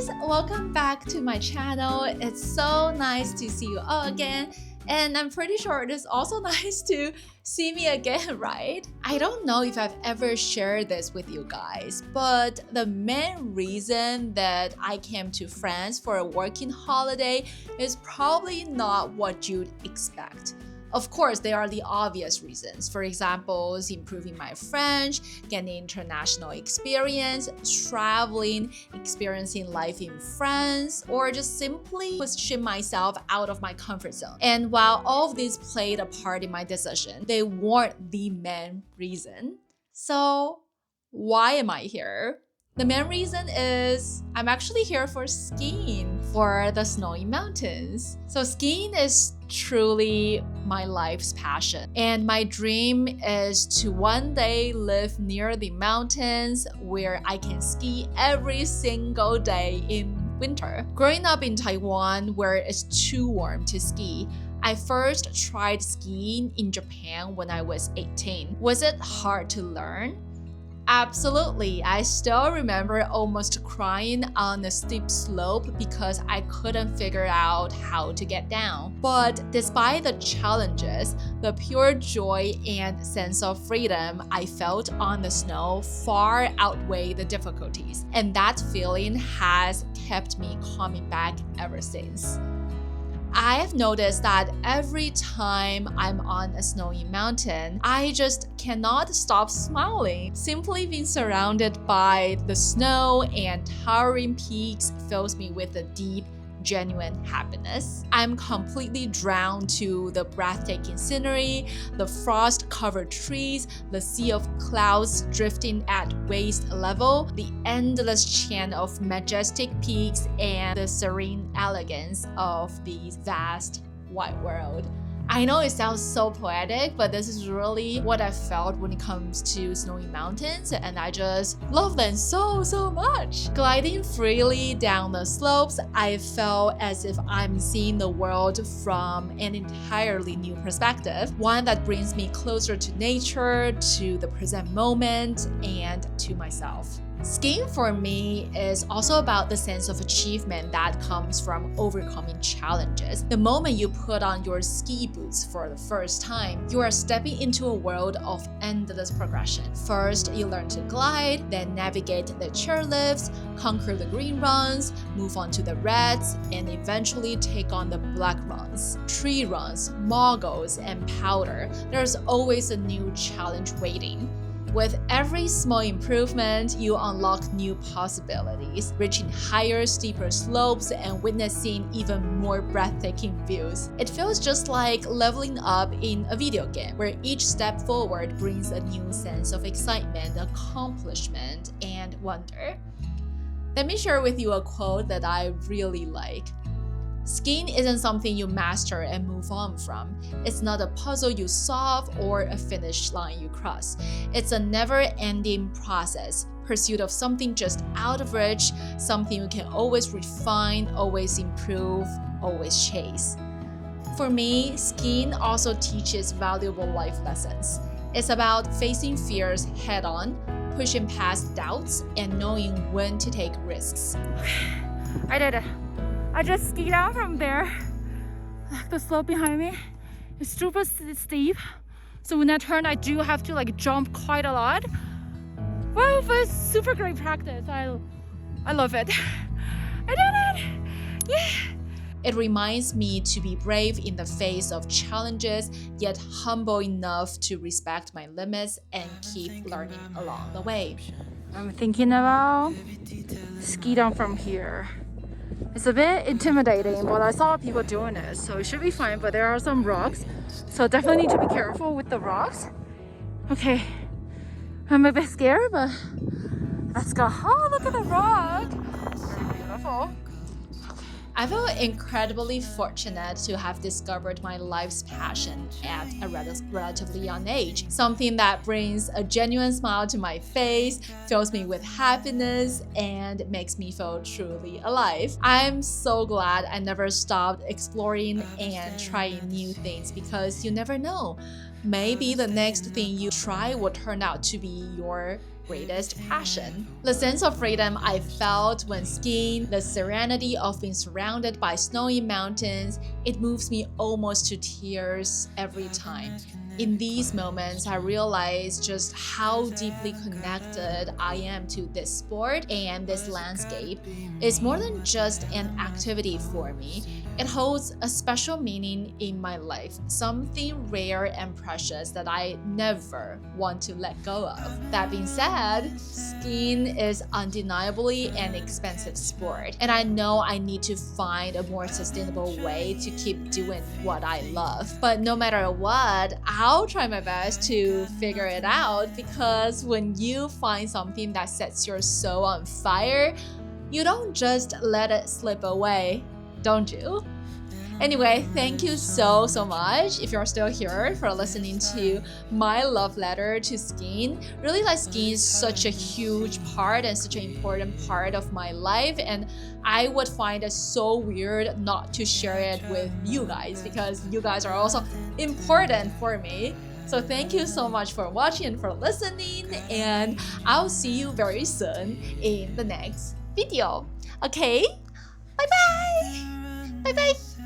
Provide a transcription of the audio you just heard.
guys, welcome back to my channel. It's so nice to see you all again, and I'm pretty sure it is also nice to see me again, right? I don't know if I've ever shared this with you guys, but the main reason that I came to France for a working holiday is probably not what you'd expect. Of course, there are the obvious reasons. For example, improving my French, getting international experience, traveling, experiencing life in France, or just simply pushing myself out of my comfort zone. And while all of these played a part in my decision, they weren't the main reason. So, why am I here? The main reason is I'm actually here for skiing, for the snowy mountains. So skiing is truly my life's passion. And my dream is to one day live near the mountains where I can ski every single day in winter. Growing up in Taiwan, where it's too warm to ski, I first tried skiing in Japan when I was 18. Was it hard to learn? Absolutely. I still remember almost crying on a steep slope because I couldn't figure out how to get down. But despite the challenges, the pure joy and sense of freedom I felt on the snow far outweigh the difficulties. And that feeling has kept me coming back ever since. I have noticed that every time I'm on a snowy mountain, I just cannot stop smiling. Simply being surrounded by the snow and towering peaks fills me with a deep, genuine happiness. I'm completely drawn to the breathtaking scenery, the frost-covered trees, the sea of clouds drifting at waist level, the endless chain of majestic peaks, and the serene elegance of the vast wide world. I know it sounds so poetic, but this is really what I felt when it comes to snowy mountains, and I just love them so much. Gliding freely down the slopes, I felt as if I'm seeing the world from an entirely new perspective, one that brings me closer to nature, to the present moment, and to myself. Skiing for me is also about the sense of achievement that comes from overcoming challenges. The moment you put on your ski boots for the first time, you are stepping into a world of endless progression. First, you learn to glide, then navigate the chairlifts, conquer the green runs, move on to the reds, and eventually take on the black runs, tree runs, moguls, and powder. There's always a new challenge waiting. With every small improvement, you unlock new possibilities, reaching higher, steeper slopes and witnessing even more breathtaking views. It feels just like leveling up in a video game, where each step forward brings a new sense of excitement, accomplishment, and wonder. Let me share with you a quote that I really like. Skiing isn't something you master and move on from. It's not a puzzle you solve or a finish line you cross. It's a never-ending process, pursuit of something just out of reach, something you can always refine, always improve, always chase. For me, skiing also teaches valuable life lessons. It's about facing fears head-on, pushing past doubts, and knowing when to take risks. I did it. I just ski down from there. The slope behind me is super steep. So when I turn, I do have to jump quite a lot. Well, but it's super great practice. I love it. I did it! Yeah! It reminds me to be brave in the face of challenges, yet humble enough to respect my limits and keep learning along the way. I'm thinking about ski down from here. It's a bit intimidating, but I saw people doing it, so it should be fine, but there are some rocks, so definitely need to be careful with the rocks. Okay, I'm a bit scared, but let's go. Oh, look at the rock! Very beautiful. I feel incredibly fortunate to have discovered my life's passion at a relatively young age. Something that brings a genuine smile to my face, fills me with happiness, and makes me feel truly alive. I'm so glad I never stopped exploring and trying new things, because you never know. Maybe the next thing you try will turn out to be your greatest passion. The sense of freedom I felt when skiing, the serenity of being surrounded by snowy mountains, it moves me almost to tears every time. In these moments, I realize just how deeply connected I am to this sport and this landscape. It's more than just an activity for me. It holds a special meaning in my life, something rare and precious that I never want to let go of. That being said, skiing is undeniably an expensive sport, and I know I need to find a more sustainable way to keep doing what I love. But no matter what, I'll try my best to figure it out, because when you find something that sets your soul on fire, you don't just let it slip away, don't you? Anyway, thank you so much if you're still here for listening to my love letter to skiing. Really, like, skiing is such a huge part and such an important part of my life, and I would find it so weird not to share it with you guys, because you guys are also important for me. So thank you so much for watching and for listening, and I'll see you very soon in the next video. Okay? Bye bye! Bye bye!